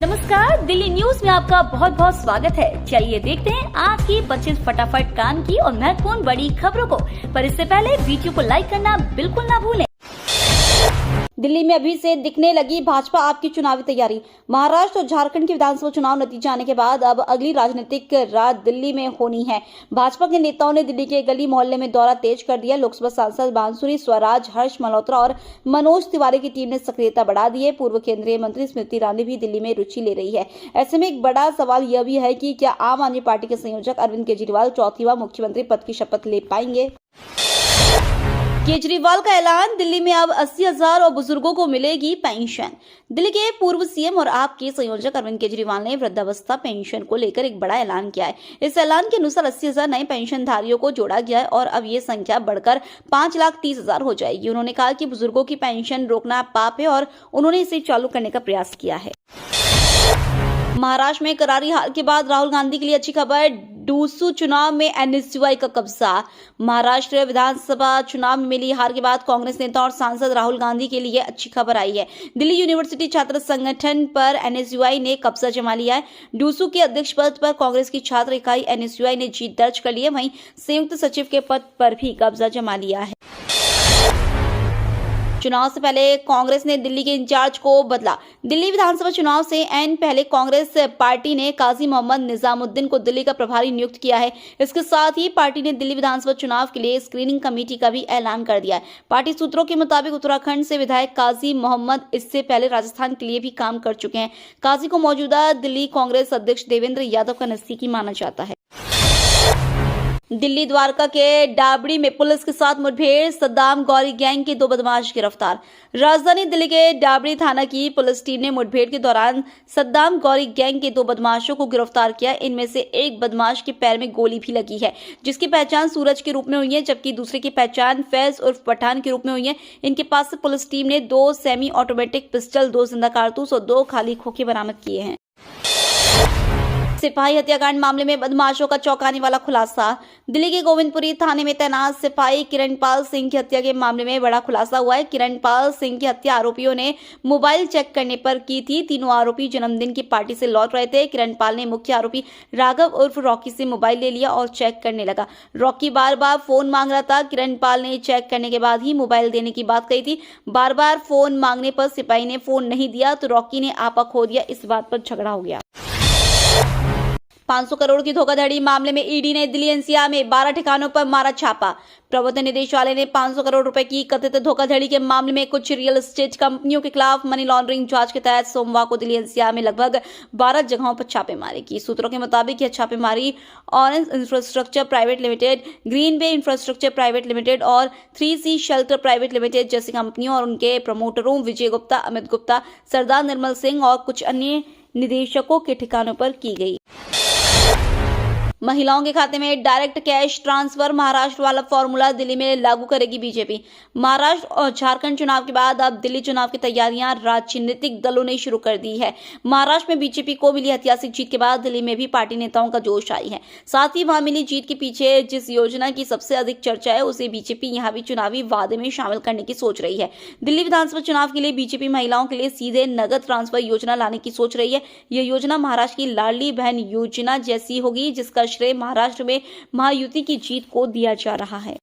नमस्कार, दिल्ली न्यूज में आपका बहुत बहुत स्वागत है। चलिए देखते हैं आज की 25 फटाफट काम की और महत्वपूर्ण बड़ी खबरों को। पर इससे पहले वीडियो को लाइक करना बिल्कुल ना भूलें। दिल्ली में अभी से दिखने लगी भाजपा आपकी चुनावी तैयारी। महाराष्ट्र और झारखंड के विधानसभा चुनाव नतीजे आने के बाद अब अगली राजनीतिक रात दिल्ली में होनी है। भाजपा के नेताओं ने दिल्ली के गली मोहल्ले में दौरा तेज कर दिया। लोकसभा सांसद बांसुरी स्वराज, हर्ष मल्होत्रा और मनोज तिवारी की टीम ने सक्रियता बढ़ा दी है। पूर्व केंद्रीय मंत्री स्मृति ईरानी भी दिल्ली में रुचि ले रही है। ऐसे में एक बड़ा सवाल यह भी है कि क्या आम आदमी पार्टी के संयोजक अरविंद केजरीवाल चौथी बार मुख्यमंत्री पद की शपथ ले पाएंगे। केजरीवाल का ऐलान, दिल्ली में अब 80,000 और बुजुर्गों को मिलेगी पेंशन। दिल्ली के पूर्व सीएम और आप के संयोजक अरविंद केजरीवाल ने वृद्धावस्था पेंशन को लेकर एक बड़ा ऐलान किया है। इस ऐलान के अनुसार 80,000 नए पेंशनधारियों को जोड़ा गया है और अब ये संख्या बढ़कर 5,30,000 हो जाएगी। उन्होंने कहा कि बुजुर्गों की पेंशन रोकना पाप है और उन्होंने इसे चालू करने का प्रयास किया है। महाराष्ट्र में करारी हार के बाद राहुल गांधी के लिए अच्छी खबर, डूसू चुनाव में एनएसयूआई का कब्जा। महाराष्ट्र विधानसभा चुनाव में मिली हार के बाद कांग्रेस नेता और सांसद राहुल गांधी के लिए अच्छी खबर आई है। दिल्ली यूनिवर्सिटी छात्र संगठन पर एनएसयूआई ने कब्जा जमा लिया है। डूसू के अध्यक्ष पद पर कांग्रेस की छात्र इकाई एनएसयूआई ने जीत दर्ज कर ली है। वहीं संयुक्त सचिव के पद पर भी कब्जा जमा लिया है। चुनाव से पहले कांग्रेस ने दिल्ली के इंचार्ज को बदला। दिल्ली विधानसभा चुनाव से ऐन पहले कांग्रेस पार्टी ने काजी मोहम्मद निजामुद्दीन को दिल्ली का प्रभारी नियुक्त किया है। इसके साथ ही पार्टी ने दिल्ली विधानसभा चुनाव के लिए स्क्रीनिंग कमेटी का भी ऐलान कर दिया है। पार्टी सूत्रों के मुताबिक उत्तराखंड से विधायक काजी मोहम्मद इससे पहले राजस्थान के लिए भी काम कर चुके हैं। काजी को मौजूदा दिल्ली कांग्रेस अध्यक्ष देवेंद्र यादव का नजदीकी माना जाता है। दिल्ली द्वारका के डाबड़ी में पुलिस के साथ मुठभेड़, सद्दाम गौरी गैंग के 2 बदमाश गिरफ्तार। राजधानी दिल्ली के डाबड़ी थाना की पुलिस टीम ने मुठभेड़ के दौरान सद्दाम गौरी गैंग के 2 बदमाशों को गिरफ्तार किया। इनमें से एक बदमाश के पैर में गोली भी लगी है, जिसकी पहचान सूरज के रूप में हुई है, जबकि दूसरे की पहचान फैज उर्फ पठान के रूप में हुई है। इनके पास से पुलिस टीम ने 2 सेमी ऑटोमेटिक पिस्टल, 2 जिंदा कारतूस और 2 खाली खोखे बरामद किए हैं। सिपाही हत्याकांड मामले में बदमाशों का चौंकाने वाला खुलासा। दिल्ली के गोविंदपुरी थाने में तैनात सिपाही किरणपाल सिंह की हत्या के मामले में बड़ा खुलासा हुआ है। किरणपाल सिंह की हत्या आरोपियों ने मोबाइल चेक करने पर की थी। तीनों आरोपी जन्मदिन की पार्टी से लौट रहे थे। किरणपाल ने मुख्य आरोपी राघव उर्फ रॉकी से मोबाइल ले लिया और चेक करने लगा। रॉकी बार बार फोन मांग रहा था। किरणपाल ने चेक करने के बाद ही मोबाइल देने की बात कही थी। बार बार फोन मांगने पर सिपाही ने फोन नहीं दिया तो रॉकी ने आपा खो दिया। इस बात पर झगड़ा हो गया। 500 करोड़ की धोखाधड़ी मामले में ईडी ने दिल्ली एनसीआर में 12 ठिकानों पर मारा छापा। प्रवर्तन निदेशालय ने 500 करोड़ रुपए की कथित धोखाधड़ी के मामले में कुछ रियल एस्टेट कंपनियों के खिलाफ मनी लॉन्ड्रिंग जांच के तहत सोमवार को दिल्ली एनसीआर में लगभग 12 जगहों पर छापेमारी की। सूत्रों के मुताबिक यह छापेमारी orange infrastructure private limited, green way infrastructure private limited और 3C शेल्टर प्राइवेट लिमिटेड जैसी कंपनियों और उनके प्रमोटरों विजय गुप्ता, अमित गुप्ता, सरदार निर्मल सिंह और कुछ अन्य निदेशकों के ठिकानों पर की गई। महिलाओं के खाते में डायरेक्ट कैश ट्रांसफर, महाराष्ट्र वाला फॉर्मूला दिल्ली में लागू करेगी बीजेपी। महाराष्ट्र और झारखंड चुनाव के बाद अब दिल्ली चुनाव की तैयारियां राजनीतिक दलों ने शुरू कर दी है। महाराष्ट्र में बीजेपी को मिली ऐतिहासिक जीत के बाद दिल्ली में भी पार्टी नेताओं का जोश आई है। साथ ही वहां मिली जीत के पीछे जिस योजना की सबसे अधिक चर्चा है उसे बीजेपी यहां भी चुनावी वादे में शामिल करने की सोच रही है। दिल्ली विधानसभा चुनाव के लिए बीजेपी महिलाओं के लिए सीधे नगद ट्रांसफर योजना लाने की सोच रही है। यह योजना महाराष्ट्र की लाडली बहन योजना जैसी होगी, जिसका श्रेय महाराष्ट्र में महायुति की जीत को दिया जा रहा है।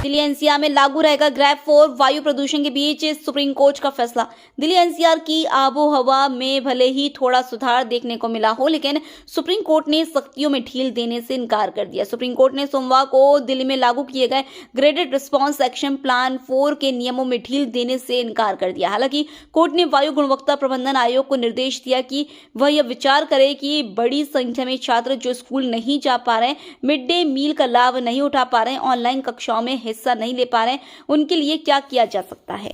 दिल्ली एनसीआर में लागू रहेगा ग्रैब 4, वायु प्रदूषण के बीच सुप्रीम कोर्ट का फैसला। दिल्ली एनसीआर की आबो हवा में भले ही थोड़ा सुधार देखने को मिला हो, लेकिन सुप्रीम कोर्ट ने सख्तियों में ढील देने से इनकार कर दिया। सुप्रीम कोर्ट ने सोमवार को दिल्ली में लागू किए गए ग्रेडेड रिस्पांस एक्शन प्लान 4 के नियमों में ढील देने से इनकार कर दिया। हालांकि कोर्ट ने वायु गुणवत्ता प्रबंधन आयोग को निर्देश दिया कि वह यह विचार करे कि बड़ी संख्या में छात्र जो स्कूल नहीं जा पा रहे, मिड डे मील का लाभ नहीं उठा पा रहे, ऑनलाइन कक्षाओं में हिस्सा नहीं ले पा रहे, उनके लिए क्या किया जा सकता है।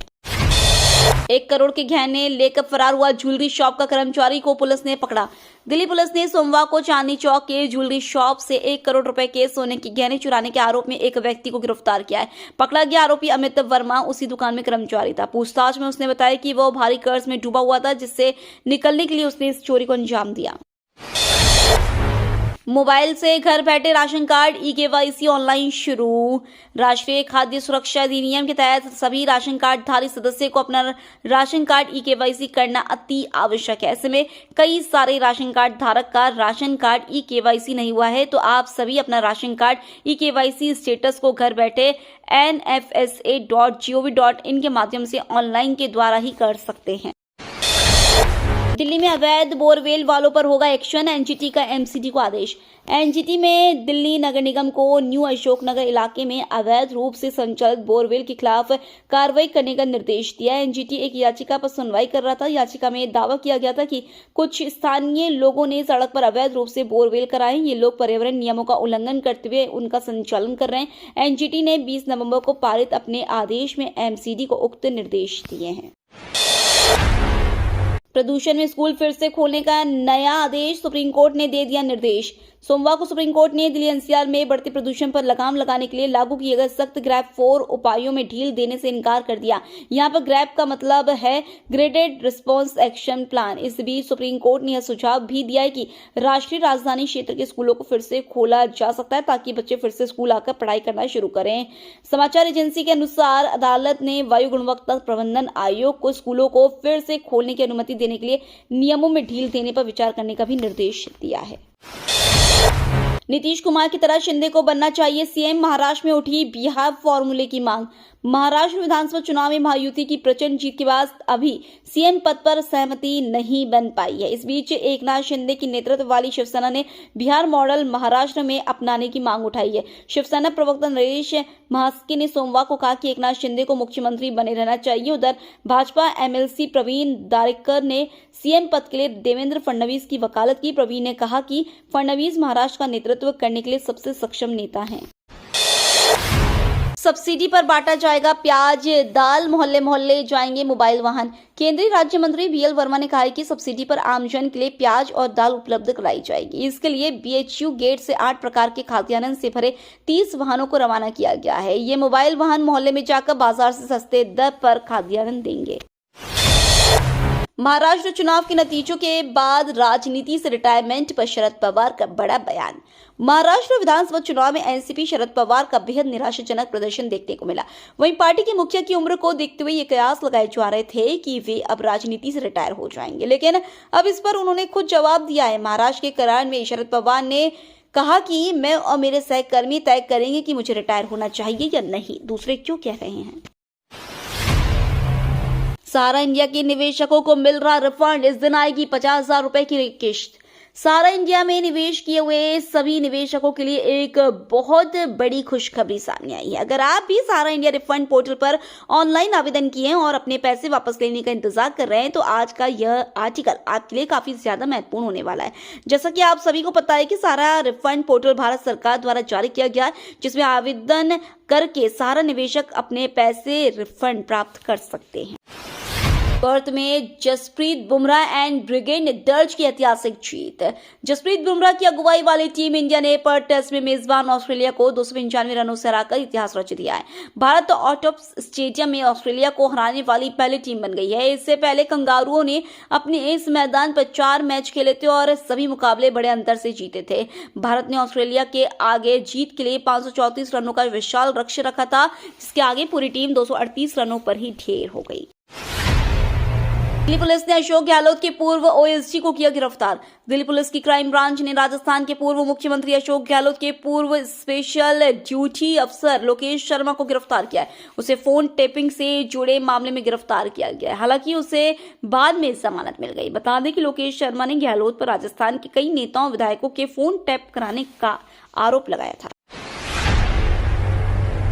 1 करोड़ के गहने लेकर फरार हुआ ज्वेलरी शॉप का कर्मचारी को पुलिस ने पकड़ा। दिल्ली पुलिस ने सोमवार को चांदनी चौक के ज्वेलरी शॉप से 1 करोड़ रुपए के सोने के गहने चुराने के आरोप में एक व्यक्ति को गिरफ्तार किया है। पकड़ा गया आरोपी अमित वर्मा उसी दुकान में कर्मचारी था। पूछताछ में उसने बताया कि वो भारी कर्ज में डूबा हुआ था, जिससे निकलने के लिए उसने इस चोरी को अंजाम दिया। मोबाइल से घर बैठे राशन कार्ड ई-केवाईसी ऑनलाइन शुरू। राष्ट्रीय खाद्य सुरक्षा अधिनियम के तहत सभी राशन कार्ड धारी सदस्य को अपना राशन कार्ड ई-केवाईसी करना अति आवश्यक है। ऐसे में कई सारे राशन कार्ड धारक का राशन कार्ड ई-केवाईसी नहीं हुआ है, तो आप सभी अपना राशन कार्ड ई-केवाईसी स्टेटस को घर बैठे nfsa.gov.in के माध्यम से ऑनलाइन के द्वारा ही कर सकते हैं। दिल्ली में अवैध बोरवेल वालों पर होगा एक्शन, एनजीटी का एमसीडी को आदेश। एनजीटी में दिल्ली नगर निगम को न्यू अशोक नगर इलाके में अवैध रूप से संचालित बोरवेल के खिलाफ कार्रवाई करने का निर्देश दिया। एनजीटी एक याचिका पर सुनवाई कर रहा था। याचिका में दावा किया गया था कि कुछ स्थानीय लोगों ने सड़क पर अवैध रूप से बोरवेल कराए। ये लोग पर्यावरण नियमों का उल्लंघन करते हुए उनका संचालन कर रहे हैं। एनजीटी ने 20 नवंबर को पारित अपने आदेश में एमसीडी को उक्त निर्देश दिए हैं। प्रदूषण में स्कूल फिर से खोलने का नया आदेश, सुप्रीम कोर्ट ने दे दिया निर्देश। सोमवार को सुप्रीम कोर्ट ने दिल्ली एनसीआर में बढ़ते प्रदूषण पर लगाम लगाने के लिए लागू किए गए सख्त ग्रैप 4 उपायों में ढील देने से इनकार कर दिया। यहाँ पर ग्रैप का मतलब है ग्रेडेड रिस्पांस एक्शन प्लान। इस बीच सुप्रीम कोर्ट ने यह सुझाव भी दिया है कि राष्ट्रीय राजधानी क्षेत्र के स्कूलों को फिर से खोला जा सकता है ताकि बच्चे फिर से स्कूल आकर पढ़ाई करना शुरू करें। समाचार एजेंसी के अनुसार अदालत ने वायु गुणवत्ता प्रबंधन आयोग को स्कूलों को फिर से खोलने की अनुमति देने के लिए नियमों में ढील देने पर विचार करने का भी निर्देश दिया है। नीतीश कुमार की तरह शिंदे को बनना चाहिए सीएम, महाराष्ट्र में उठी बिहार फॉर्मूले की मांग। महाराष्ट्र विधानसभा चुनाव में महायुति की प्रचंड जीत के बाद अभी सीएम पद पर सहमति नहीं बन पाई है। इस बीच एकनाथ शिंदे की नेतृत्व वाली शिवसेना ने बिहार मॉडल महाराष्ट्र में अपनाने की मांग उठाई है। शिवसेना प्रवक्ता नरेश महास्के ने सोमवार को कहा कि एकनाथ शिंदे को मुख्यमंत्री बने रहना चाहिए। उधर भाजपा एमएलसी प्रवीण दारेकर ने सीएम पद के लिए देवेंद्र फडणवीस की वकालत की। प्रवीण ने कहा कि फडणवीस महाराष्ट्र का नेतृत्व करने के लिए सबसे सक्षम नेता हैं। सब्सिडी पर बांटा जाएगा प्याज दाल, मोहल्ले मोहल्ले जाएंगे मोबाइल वाहन। केंद्रीय राज्य मंत्री बीएल वर्मा ने कहा है कि सब्सिडी पर आमजन के लिए प्याज और दाल उपलब्ध कराई जाएगी। इसके लिए बीएचयू गेट से 8 प्रकार के खाद्यान्न से भरे 30 वाहनों को रवाना किया गया है। ये मोबाइल वाहन मोहल्ले में जाकर बाजार से सस्ते दर पर खाद्यान्न देंगे। महाराष्ट्र चुनाव के नतीजों के बाद राजनीति से रिटायरमेंट पर शरद पवार का बड़ा बयान। महाराष्ट्र विधानसभा चुनाव में एनसीपी शरद पवार का बेहद निराशाजनक प्रदर्शन देखने को मिला। वहीं पार्टी के मुखिया की उम्र को देखते हुए ये कयास लगाए जा रहे थे कि वे अब राजनीति से रिटायर हो जाएंगे, लेकिन अब इस पर उन्होंने खुद जवाब दिया है। महाराष्ट्र के कराड़ में शरद पवार ने कहा कि मैं और मेरे सहकर्मी तय करेंगे कि मुझे रिटायर होना चाहिए या नहीं, दूसरे क्यों कह रहे हैं। सहारा इंडिया के निवेशकों को मिल रहा रिफंड, इस दिन आएगी 50,000 रुपए की किश्त। सहारा इंडिया में निवेश किए हुए सभी निवेशकों के लिए एक बहुत बड़ी खुशखबरी सामने आई है। अगर आप भी सहारा इंडिया रिफंड पोर्टल पर ऑनलाइन आवेदन किए हैं और अपने पैसे वापस लेने का इंतजार कर रहे हैं, तो आज का यह आर्टिकल आपके लिए काफी ज्यादा महत्वपूर्ण होने वाला है। जैसा कि आप सभी को पता है कि सहारा रिफंड पोर्टल भारत सरकार द्वारा जारी किया गया है, जिसमें आवेदन करके सहारा निवेशक अपने पैसे रिफंड प्राप्त कर सकते हैं। पर्थ में जसप्रीत बुमराह एंड ब्रिगेड ने दर्ज की ऐतिहासिक जीत। जसप्रीत बुमराह की अगुवाई वाली टीम इंडिया ने पर्थ टेस्ट में मेजबान ऑस्ट्रेलिया को 295 रनों से हराकर इतिहास रच दिया है। भारत ऑटप्स स्टेडियम में ऑस्ट्रेलिया को हराने वाली पहली टीम बन गई है। इससे पहले कंगारुओं ने अपने इस मैदान पर 4 मैच खेले थे और सभी मुकाबले बड़े अंतर से जीते थे। भारत ने ऑस्ट्रेलिया के आगे जीत के लिए 534 रनों का विशाल लक्ष्य रखा था, जिसके आगे पूरी टीम 238 रनों पर ही ढेर हो गई। दिल्ली पुलिस ने अशोक गहलोत के पूर्व ओएसडी को किया गिरफ्तार। दिल्ली पुलिस की क्राइम ब्रांच ने राजस्थान के पूर्व मुख्यमंत्री अशोक गहलोत के पूर्व स्पेशल ड्यूटी अफसर लोकेश शर्मा को गिरफ्तार किया है। उसे फोन टेपिंग से जुड़े मामले में गिरफ्तार किया गया है। हालांकि उसे बाद में जमानत मिल गई। बता दें कि लोकेश शर्मा ने गहलोत पर राजस्थान के कई नेताओं विधायकों के फोन टैप कराने का आरोप लगाया था।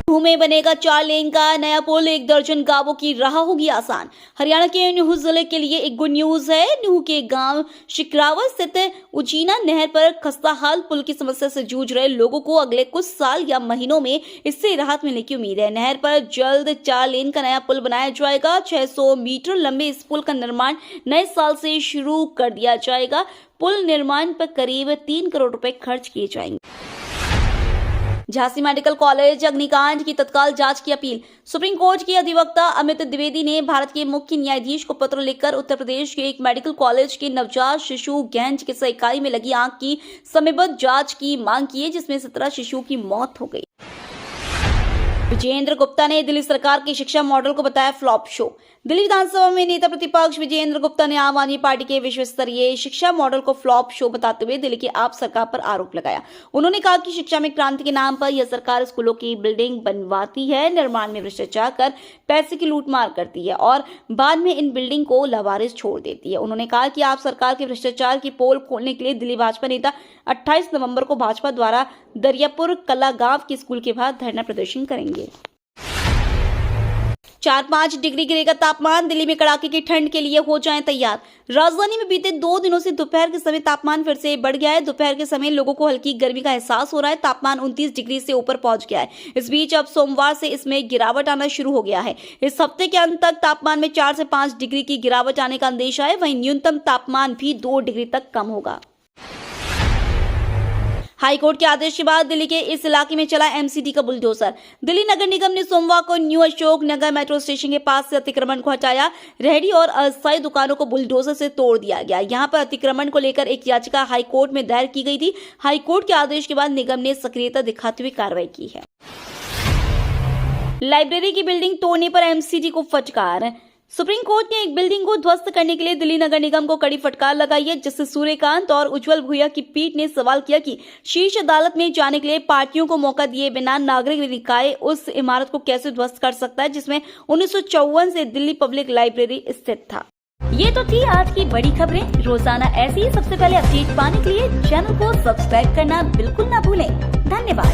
न्यू में बनेगा 4 लेन का नया पुल, 1 दर्जन गांवों की राह होगी आसान। हरियाणा के न्यू जिले के लिए एक गुड न्यूज है। न्यू के गांव शिकरावा स्थित उजीना नहर पर खस्ताहाल पुल की समस्या से जूझ रहे लोगों को अगले कुछ साल या महीनों में इससे राहत मिलने की उम्मीद है। नहर पर जल्द 4 लेन का नया पुल बनाया जाएगा। 600 मीटर लंबे इस पुल का निर्माण नए साल से शुरू कर दिया जाएगा। पुल निर्माण पर करीब 3 करोड़ रुपए खर्च किए जाएंगे। झांसी मेडिकल कॉलेज अग्निकांड की तत्काल जांच की अपील। सुप्रीम कोर्ट के अधिवक्ता अमित द्विवेदी ने भारत के मुख्य न्यायाधीश को पत्र लिखकर उत्तर प्रदेश के एक मेडिकल कॉलेज के नवजात शिशु गहन चिकित्सा इकाई में लगी आग की समयबद्ध जांच की मांग की है, जिसमें 17 शिशुओं की मौत हो गई। विजेंद्र गुप्ता ने दिल्ली सरकार की शिक्षा मॉडल को बताया फ्लॉप शो। दिल्ली विधानसभा में नेता प्रतिपक्ष विजेंद्र गुप्ता ने आम आदमी पार्टी के विश्व स्तरीय शिक्षा मॉडल को फ्लॉप शो बताते हुए दिल्ली की आप सरकार पर आरोप लगाया। उन्होंने कहा कि शिक्षा में क्रांति के नाम पर यह सरकार स्कूलों की बिल्डिंग बनवाती है, निर्माण में भ्रष्टाचार कर पैसे की लूटमार करती है और बाद में इन बिल्डिंग को लावारिस छोड़ देती है। उन्होंने कहा कि आप सरकार के भ्रष्टाचार की पोल खोलने के लिए दिल्ली भाजपा नेता 28 नवंबर को भाजपा द्वारा दरियापुर कला गांव के स्कूल के बाहर धरना प्रदर्शन करेंगे। 4-5 डिग्री गिरेगा तापमान, दिल्ली में कड़ाके की ठंड के लिए हो जाएं तैयार। राजधानी में बीते 2 दिनों से दोपहर के समय तापमान फिर से बढ़ गया है। दोपहर के समय लोगों को हल्की गर्मी का एहसास हो रहा है। तापमान 29 डिग्री से ऊपर पहुंच गया है। इस बीच अब सोमवार से इसमें गिरावट आना शुरू हो गया है। इस हफ्ते के अंत तक तापमान में 4 से 5 डिग्री की गिरावट आने का अंदेशा है। वहीं न्यूनतम तापमान भी 2 डिग्री तक कम होगा। हाईकोर्ट के आदेश के बाद दिल्ली के इस इलाके में चला एमसीडी का बुलडोजर। दिल्ली नगर निगम ने सोमवार को new Ashok Nagar metro station के पास से अतिक्रमण को हटाया। रेहड़ी और अस्थायी दुकानों को बुलडोजर से तोड़ दिया गया। यहां पर अतिक्रमण को लेकर एक याचिका हाईकोर्ट में दायर की गई थी। हाईकोर्ट के आदेश के बाद निगम ने सक्रियता दिखाते हुए कार्रवाई की है। लाइब्रेरी की बिल्डिंग तोड़ने पर एमसीडी को फटकार। सुप्रीम कोर्ट ने एक बिल्डिंग को ध्वस्त करने के लिए दिल्ली नगर निगम को कड़ी फटकार लगाई है, जिससे सूर्यकांत और उज्जवल भुइया की पीठ ने सवाल किया कि शीर्ष अदालत में जाने के लिए पार्टियों को मौका दिए बिना नागरिक निकाय उस इमारत को कैसे ध्वस्त कर सकता है जिसमें 1954 से दिल्ली पब्लिक लाइब्रेरी स्थित था। ये तो थी आज की बड़ी खबरें। रोजाना ऐसी ही सबसे पहले अपडेट पाने के लिए चैनल को सब्सक्राइब करना बिल्कुल ना भूलें। धन्यवाद।